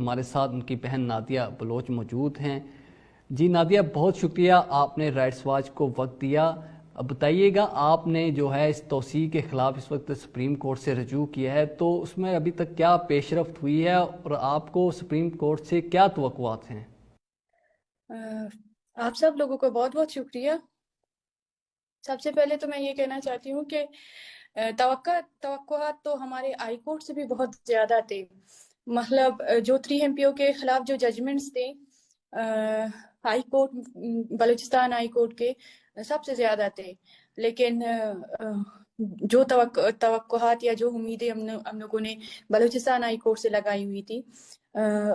ہمارے ساتھ ان کی بہن نادیہ بلوچ موجود ہیں۔ جی نادیہ، بہت شکریہ آپ نے رائٹس واچ کو وقت دیا۔ اب بتائیے گا، آپ نے جو ہے اس توسیع کے خلاف اس وقت سپریم کورٹ سے رجوع کیا ہے، تو اس میں ابھی تک کیا پیش رفت ہوئی ہے اور آپ کو سپریم کورٹ سے کیا توقعات ہیں؟ آپ سب لوگوں کو بہت بہت شکریہ۔ سب سے پہلے تو میں یہ کہنا چاہتی ہوں کہ توقعات تو ہمارے ہائی کورٹ سے بھی بہت زیادہ تھے۔ مطلب جو 3 MP کے خلاف جو ججمنٹس تھے high court, Balochistan high court کے، سب سے زیادہ تھے، لیکن جو توقعات یا جو امیدیں ہم لوگوں نے بلوچستان ہائی کورٹ سے لگائی ہوئی تھی،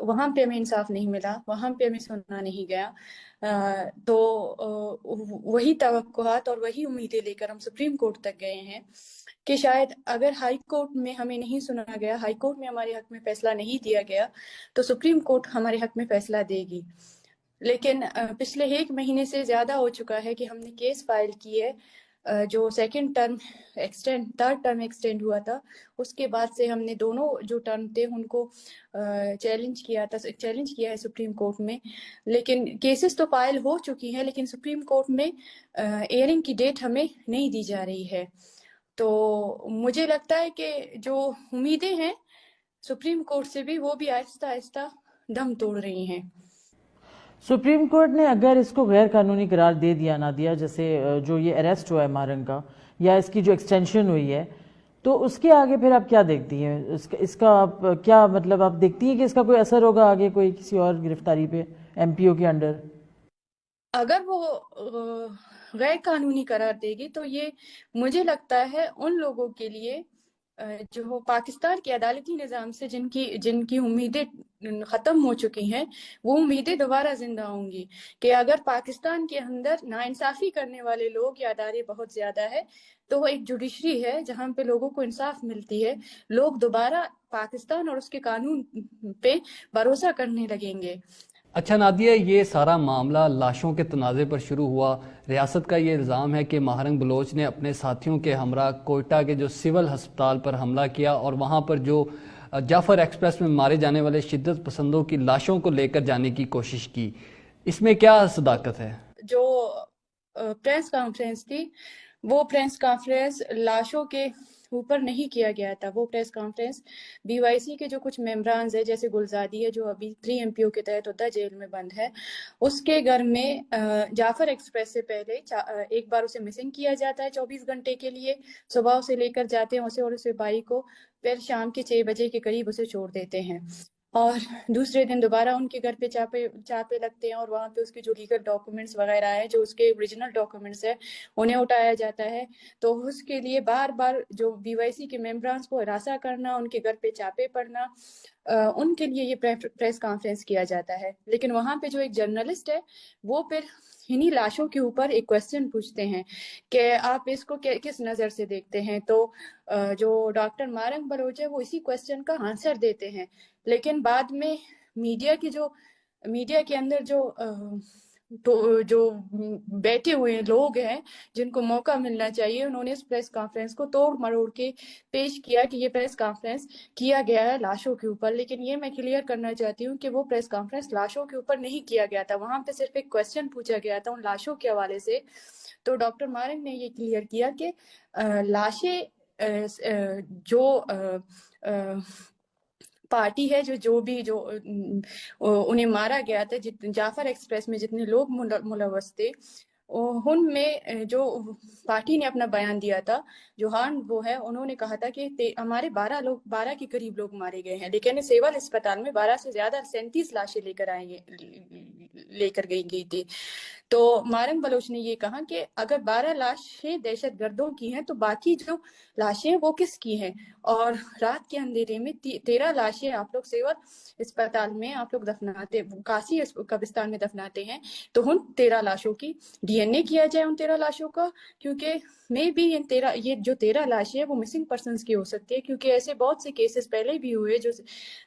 وہاں پہ ہمیں انصاف نہیں ملا، وہاں پہ ہمیں سننا نہیں گیا۔ تو وہی توقعات اور وہی امیدیں لے کر ہم سپریم کورٹ تک گئے ہیں کہ شاید اگر ہائی کورٹ میں ہمیں نہیں سنا گیا، ہائی کورٹ میں ہمارے حق میں فیصلہ نہیں دیا گیا، تو سپریم کورٹ ہمارے حق میں فیصلہ دے گی۔ لیکن پچھلے 1 مہینے سے زیادہ ہو چکا ہے کہ ہم نے کیس فائل کی ہے۔ جو تھرڈ ٹرم ایکسٹینڈ ہوا تھا، اس کے بعد سے ہم نے دونوں جو ٹرم تھے ان کو چیلنج کیا ہے سپریم کورٹ میں۔ لیکن کیسز تو فائل ہو چکی ہیں، لیکن سپریم کورٹ میں ایئرنگ کی ڈیٹ ہمیں نہیں دی جا رہی ہے۔ تو مجھے لگتا ہے کہ جو امیدیں ہیں سپریم کورٹ سے بھی، وہ بھی آہستہ آہستہ دم توڑ رہی ہیں۔ سپریم کورٹ نے اگر اس کو غیر قانونی قرار دے دیا نادیہ، جیسے جو یہ اریسٹ ہوا ہے مارنگ کا، یا اس کی جو ایکسٹینشن ہوئی ہے، تو اس کے آگے پھر آپ کیا دیکھتی ہیں؟ اس کا آپ کیا مطلب آپ دیکھتی ہیں کہ اس کا کوئی اثر ہوگا آگے کوئی کسی اور گرفتاری پہ MPO کے انڈر؟ اگر وہ غیر قانونی قرار دے گی تو یہ مجھے لگتا ہے ان لوگوں کے لیے جو پاکستان کے عدالتی نظام سے جن کی امیدیں ختم ہو چکی ہیں، وہ امیدیں دوبارہ زندہ ہوں گی کہ اگر پاکستان کے اندر ناانصافی کرنے والے لوگ یا ادارے بہت زیادہ ہے، تو وہ ایک جوڈیشری ہے جہاں پہ لوگوں کو انصاف ملتی ہے، لوگ دوبارہ پاکستان اور اس کے قانون پہ بھروسہ کرنے لگیں گے۔ اچھا نادیہ، یہ سارا معاملہ لاشوں کے تنازع پر شروع ہوا۔ ریاست کا یہ الزام ہے کہ ماہرنگ بلوچ نے اپنے ساتھیوں کے ہمراہ کوئٹہ کے جو سول ہسپتال پر حملہ کیا اور وہاں پر جو جعفر ایکسپریس میں مارے جانے والے شدت پسندوں کی لاشوں کو لے کر جانے کی کوشش کی۔ اس میں کیا صداقت ہے؟ جو پریس کانفرنس تھی، وہ پریس کانفرنس لاشوں کے اوپر نہیں کیا گیا تھا۔ وہ پریس کانفرنس BYC کے جو کچھ ممبرانز ہیں، جیسے گلزادی ہے جو ابھی 3 MPO کے تحت ہوتا جیل میں بند ہے، اس کے گھر میں جعفر ایکسپریس سے پہلے ایک بار اسے مسنگ کیا جاتا ہے 24 گھنٹے کے لیے۔ صبح اسے لے کر جاتے ہیں اسے اور اسے بائی کو، پھر شام کے 6 بجے کے قریب اسے چھوڑ دیتے ہیں، اور دوسرے دن دوبارہ ان کے گھر پہ چاپے لگتے ہیں، اور وہاں پہ اس کے جو لیگل ڈاکومنٹس وغیرہ ہیں، جو اس کے اوریجنل ڈاکومنٹس ہیں، انہیں اٹھایا جاتا ہے۔ تو اس کے لیے بار بار جو BYC کے ممبرانس کو ہراساں کرنا، ان کے گھر پہ چاپے پڑنا، ان کے لیے یہ پریس کانفرنس کیا جاتا ہے۔ لیکن وہاں پہ جو ایک جرنلسٹ ہے، وہ پھر انہی لاشوں کے اوپر ایک کویسچن پوچھتے ہیں کہ آپ اس کو کس نظر سے دیکھتے ہیں۔ تو جو ڈاکٹر مارنگ بلوچ ہے، وہ اسی کویسچن کا آنسر دیتے ہیں، لیکن بعد میں میڈیا کے اندر جو بیٹھے ہوئے لوگ ہیں، جن کو موقع ملنا چاہیے، انہوں نے اس پریس کانفرنس کو توڑ مروڑ کے پیش کیا کہ یہ پریس کانفرنس کیا گیا ہے لاشوں کے اوپر۔ لیکن یہ میں کلیئر کرنا چاہتی ہوں کہ وہ پریس کانفرنس لاشوں کے اوپر نہیں کیا گیا تھا، وہاں پہ صرف ایک کویسچن پوچھا گیا تھا ان لاشوں کے حوالے سے۔ تو ڈاکٹر مارنگ نے یہ کلیئر کیا کہ لاشیں جو پارٹی ہے جو انہیں مارا گیا تھا، جعفر ایکسپریس میں جتنے لوگ ملوث تھے، ان میں جو پارٹی نے اپنا بیان دیا تھا، جوہان وہ ہے، انہوں نے کہا تھا کہ ہمارے 12 کے قریب لوگ مارے گئے ہیں، لیکن سیول اسپتال میں 12 سے زیادہ 37 لاشیں لے کر گئی تھی۔ تو مارنگ بلوچ نے یہ کہا کہ اگر 12 لاشیں دہشت گردوں کی ہیں، تو باقی جو لاشیں وہ کس کی ہیں؟ اور رات کے اندھیرے میں 13 لاشیں آپ لوگ سیول اسپتال میں آپ لوگ دفناتے، کاسی قبرستان میں دفناتے ہیں، تو ان 13 لاشوں کی DNA کیا جائے ان 13 لاشوں کا، کیونکہ میں بھی یہ جو 13 لاشیں ہیں وہ مسنگ پرسنس کی ہو سکتی ہے، کیونکہ ایسے بہت سے کیسز پہلے بھی ہوئے جو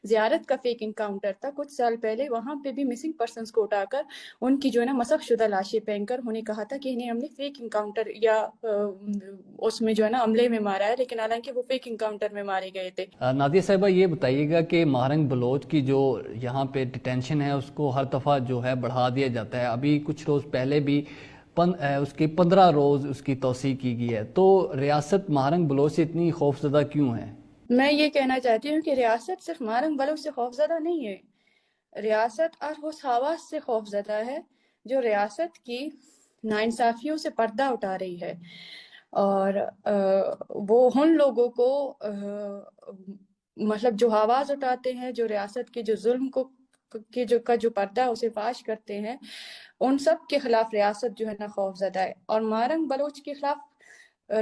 زیارت کا فیک انکاؤنٹر تھا کچھ سال پہلے، وہاں پہ بھی مسنگ پرسنس کو اٹھا کر ان کی جو ہے نا مسخ شدہ لاشیں پہن کر انہیں کہا تھا کہ انہیں ہم نے فیک انکاؤنٹر یا اس میں جو ہے نا عملے میں مارا ہے، لیکن حالانکہ وہ فیک انکاؤنٹر قطر میں مارے گئے تھے۔ نادیہ صاحبہ یہ بتائیے گا کہ ماہرنگ بلوچ کی جو یہاں پہ ڈیٹینشن ہے اس کو ہر دفعہ جو ہے بڑھا دیا جاتا ہے، ابھی کچھ روز پہلے بھی اس کی 15 روز اس کی توسیع کی گئی ہے، تو ریاست ماہرنگ بلوچ سے اتنی خوفزدہ کیوں ہے؟ میں یہ کہنا چاہتی ہوں کہ ریاست صرف ماہرنگ بلوچ سے خوفزدہ نہیں ہے، ریاست اور اس حواس سے خوفزدہ ہے جو ریاست کی ناانصافیوں سے پردہ اٹھا رہی ہے، اور وہ ان لوگوں کو مطلب جو آواز اٹھاتے ہیں، جو ریاست کے جو ظلم کو کا جو پردہ اسے فاش کرتے ہیں، ان سب کے خلاف ریاست جو ہے نا خوف زدہ ہے، اور ماہرنگ بلوچ کے خلاف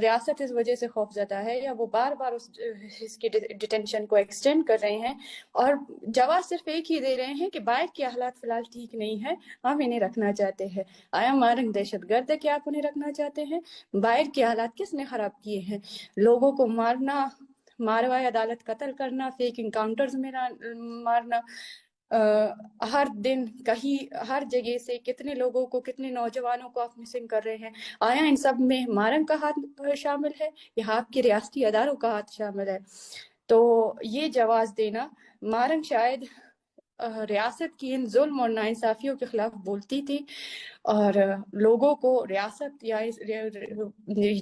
ریاست اس وجہ سے خوف زدہ ہے یا وہ بار بار اس کی ڈیٹینشن کو ایکسٹینڈ کر رہے ہیں، اور جواز صرف ایک ہی دے رہے ہیں کہ باہر کے حالات فی الحال ٹھیک نہیں ہے، ہم انہیں رکھنا چاہتے ہیں۔ آیا ماہرنگ دہشت گرد ہے کہ آپ انہیں رکھنا چاہتے ہیں؟ باہر کے حالات کس نے خراب کیے ہیں؟ لوگوں کو مارنا، ماروائے عدالت قتل کرنا، فیک انکاؤنٹرز میں مارنا، ہر دن کہیں ہر جگہ سے کتنے لوگوں کو، کتنے نوجوانوں کو آپ مسنگ کر رہے ہیں۔ آیا ان سب میں ماہرنگ کا ہاتھ شامل ہے یا آپ کے ریاستی اداروں کا ہاتھ شامل ہے؟ تو یہ جواز دینا، ماہرنگ شاید ریاست کی ان ظلم اور ناانصافیوں کے خلاف بولتی تھی اور لوگوں کو ریاست یا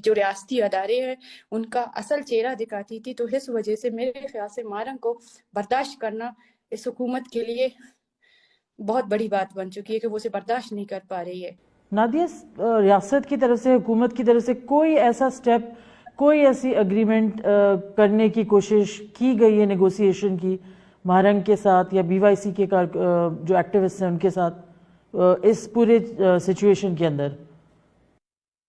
جو ریاستی ادارے ہیں ان کا اصل چہرہ دکھاتی تھی، تو اس وجہ سے میرے خیال سے ماہرنگ کو برداشت کرنا اس حکومت کے لیے بہت بڑی بات بن چکی ہے کہ وہ اسے برداشت نہیں کر پا رہی ہے۔ نادیہ، ریاست کی طرف سے، حکومت کی طرف سے کوئی ایسا سٹیپ، کوئی ایسی اگریمنٹ کرنے کی کوشش کی گئی ہے نیگوسیشن کی ماہرنگ کے ساتھ یا بی وائی سی کے جو ایکٹیوسٹ ہیں ان کے ساتھ اس پورے سچویشن کے اندر؟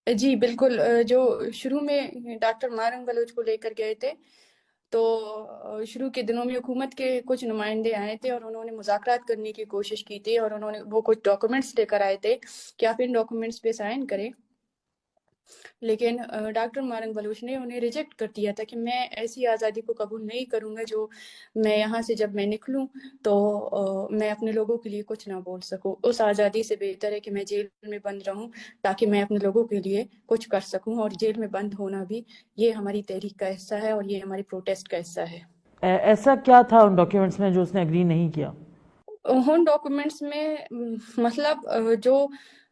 جی بالکل، جو شروع میں ڈاکٹر ماہرنگ بلوچ کو لے کر گئے تھے تو شروع کے دنوں میں حکومت کے کچھ نمائندے آئے تھے اور انہوں نے مذاکرات کرنے کی کوشش کی تھی، اور انہوں نے وہ کچھ ڈاکومنٹس لے کر آئے تھے کہ آپ ان ڈاکومنٹس پہ سائن کریں، لیکن ڈاکٹر ماہرنگ بلوچ نے انہیں ریجیکٹ کر دیا تھا کہ میں ایسی آزادی کو قبول نہیں کروں گا جو میں یہاں سے جب میں نکلوں تو میں اپنے لوگوں کے لیے کچھ نہ بول سکوں، اس آزادی سے بہتر ہے کہ میں جیل میں بند رہوں تاکہ میں اپنے لوگوں کے لیے کچھ کر سکوں، اور جیل میں بند ہونا بھی یہ ہماری تحریک کا حصہ ہے اور یہ ہماری پروٹیسٹ کا حصہ ہے۔ ایسا کیا تھا ان ڈاکیومنٹس میں جو اس نے اگری نہیں کیا؟ ان ڈاکومنٹس میں مطلب جو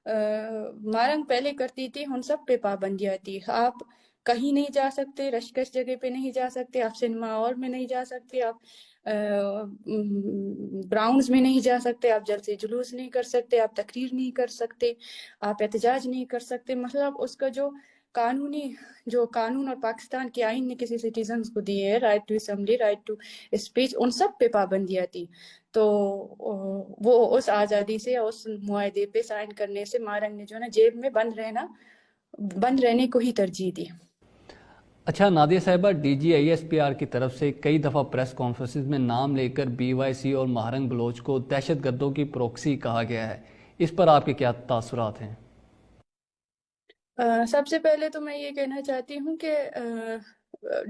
ماہرنگ پہلے کرتی تھی ان سب پہ پابندیاں تھی، آپ کہیں نہیں جا سکتے، رشکش جگہ پہ نہیں جا سکتے، آپ سنیما ہال میں نہیں جا سکتے، آپ گراؤنڈز میں نہیں جا سکتے، آپ جلسے جلوس نہیں کر سکتے، آپ تقریر نہیں کر سکتے، آپ احتجاج نہیں کر سکتے، مطلب اس کا جو قانون اور پاکستان کے آئین نے کسی سٹیزنز کو دیے ہے، right to assembly, right to speech, ان سب پہ پابندیاں تھی، تو وہ اس آزادی سے، اس معاہدے پہ سائن کرنے سے ماہرنگ نے جو ہے نا جیل میں بند رہنے کو ہی ترجیح دی۔ اچھا نادیہ صاحبہ، D G I S P R کی طرف سے کئی دفعہ پریس کانفرنسز میں نام لے کر بی وائی سی اور ماہرنگ بلوچ کو دہشت گردوں کی پروکسی کہا گیا ہے، اس پر آپ کے کیا تاثرات ہیں؟ سب سے پہلے تو میں یہ کہنا چاہتی ہوں کہ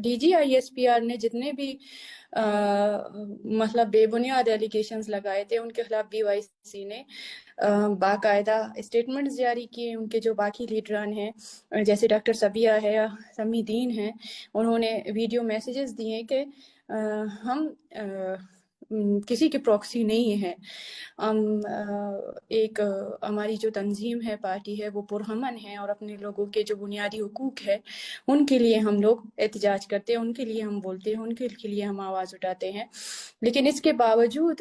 D G I S P R نے جتنے بھی مطلب بے بنیاد ایلیگیشنز لگائے تھے ان کے خلاف بی وائی سی نے باقاعدہ اسٹیٹمنٹس جاری کیے، ان کے جو باقی لیڈران ہیں جیسے ڈاکٹر سبیہ ہے یا سمی دین ہیں، انہوں نے ویڈیو میسیجز دیے کہ ہم کسی کی پروکسی نہیں ہے، ایک ہماری جو تنظیم ہے، پارٹی ہے، وہ پرامن ہے اور اپنے لوگوں کے جو بنیادی حقوق ہے ان کے لیے ہم لوگ احتجاج کرتے ہیں، ان کے لیے ہم بولتے ہیں، ان کے لیے ہم آواز اٹھاتے ہیں، لیکن اس کے باوجود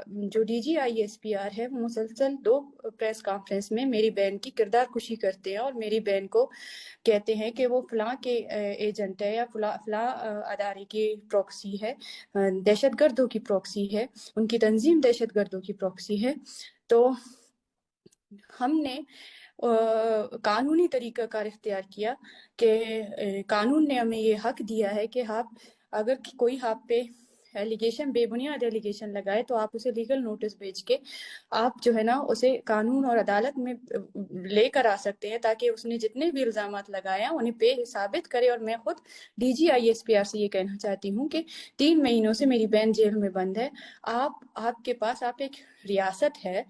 جو D G I S P R ہے وہ مسلسل 2 پریس کانفرنس میں میری بہن کی کردار کشی کرتے ہیں اور میری بہن کو کہتے ہیں کہ وہ فلاں کے ایجنٹ ہے یا فلاں ادارے کی پروکسی ہے، دہشت گردوں کی پروکسی ہے، ان کی تنظیم دہشت گردوں کی پروکسی ہے۔ تو ہم نے قانونی طریقہ کار اختیار کیا کہ قانون نے ہمیں یہ حق دیا ہے کہ آپ اگر کوئی آپ پہ ایلیگیشن، بے بنیاد ایلیگیشن لگائے تو آپ اسے لیگل نوٹس بھیج کے آپ جو ہے نا اسے قانون اور عدالت میں لے کر آ سکتے ہیں تاکہ اس نے جتنے بھی الزامات لگائے ہیں انہیں پہ ثابت کرے۔ اور میں خود D G I S P R سے یہ کہنا چاہتی ہوں کہ 3 مہینوں سے میری بہن جیل میں بند ہے، آپ کے پاس، آپ ایک ریاست ہے،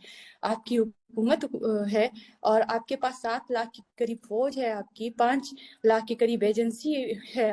آپ کی حکومت ہے اور آپ کے پاس 7 لاکھ کے قریب فوج ہے، آپ کی 5 لاکھ کے قریب ایجنسی ہے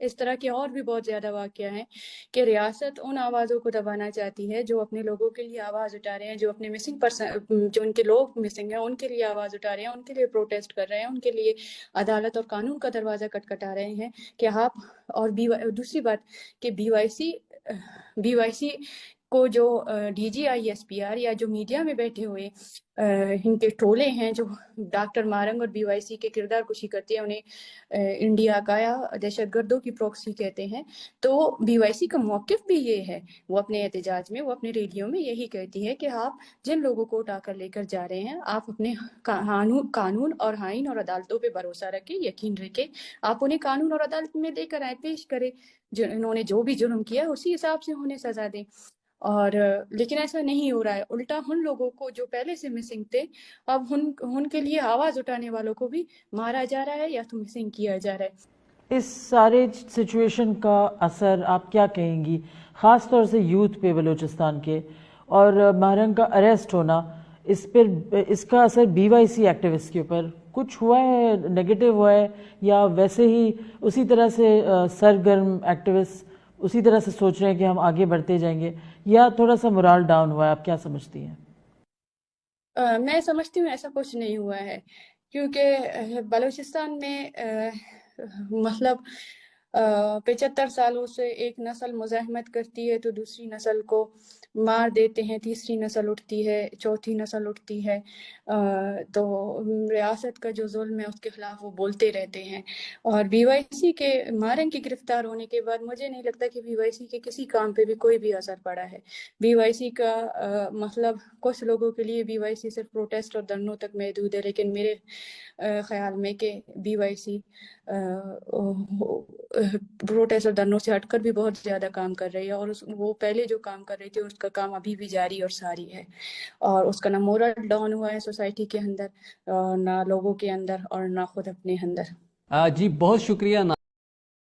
اس طرح کے اور بھی بہت زیادہ واقعہ ہیں کہ ریاست ان آوازوں کو دبانا چاہتی ہے جو اپنے لوگوں کے لیے آواز اٹھا رہے ہیں، جو اپنے مسنگ پرسن، جو ان کے لوگ مسنگ ہیں ان کے لیے آواز اٹھا رہے ہیں، ان کے لیے پروٹیسٹ کر رہے ہیں، ان کے لیے عدالت اور قانون کا دروازہ کٹکھٹا رہے ہیں کہ آپ اور دوسری بات کہ بی وائی سی کو جو D G I S P R یا جو میڈیا میں بیٹھے ہوئے ان کے ٹولے ہیں جو ڈاکٹر مارنگ اور بی وائی سی کے کردار کشی کرتی ہے، انہیں انڈیا کا یا دہشت گردوں کی پروکسی کہتے ہیں، تو بی وائی سی کا موقف بھی یہ ہے، وہ اپنے احتجاج میں، وہ اپنے ریلیوں میں یہی کہتی ہے کہ آپ جن لوگوں کو اٹھا کر لے کر جا رہے ہیں، آپ اپنے قانون اور آئین اور عدالتوں پہ بھروسہ رکھیں، یقین رکھیں، آپ انہیں قانون اور عدالت میں لے کر آئے، پیش کریں، انہوں نے جو بھی جرم کیا اسی حساب سے انہیں سزا دیں۔ اور لیکن ایسا نہیں ہو رہا ہے، الٹا ان لوگوں کو جو پہلے سے مسنگ تھے اب ان کے لیے آواز اٹھانے والوں کو بھی مارا جا رہا ہے یا تو مسنگ کیا جا رہا ہے۔ اس سارے سچویشن کا اثر آپ کیا کہیں گی خاص طور سے یوتھ پہ بلوچستان کے، اور ماہرنگ کا اریسٹ ہونا، اس کا اثر بی وائی سی ایکٹیوسٹ کے اوپر کچھ ہوا ہے، نیگیٹو ہوا ہے، یا ویسے ہی اسی طرح سے سرگرم ایکٹیوسٹ اسی طرح سے سوچ رہے ہیں کہ ہم آگے بڑھتے جائیں گے، یا تھوڑا سا مورال ڈاؤن ہوا ہے؟ آپ کیا سمجھتی ہیں؟ میں سمجھتی ہوں ایسا کچھ نہیں ہوا ہے، کیونکہ بلوچستان میں مطلب 75 سالوں سے ایک نسل مزاحمت کرتی ہے تو دوسری نسل کو مار دیتے ہیں، تیسری نسل اٹھتی ہے، چوتھی نسل اٹھتی ہے، تو ریاست کا جو ظلم ہے اس کے خلاف وہ بولتے رہتے ہیں۔ اور بی وائی سی کے مارنگ کے گرفتار ہونے کے بعد مجھے نہیں لگتا کہ بی وائی سی کے کسی کام پہ بھی کوئی بھی اثر پڑا ہے۔ بی وائی سی کا مطلب کچھ لوگوں کے لیے بی وائی سی صرف پروٹیسٹ اور دھرنوں تک محدود ہے، لیکن میرے خیال میں کہ بی وائی سی پروٹیسٹ اور دھرنوں سے ہٹ کر بھی بہت زیادہ کام کر رہی ہے، اور وہ پہلے جو کام کر رہی تھی اس کا کام ابھی بھی جاری اور ساری ہے، اور اس کا نہ مورل ڈاؤن ہوا ہے سوسائٹی کے اندر، نہ لوگوں کے اندر، اور نہ خود اپنے اندر۔ جی بہت شکریہ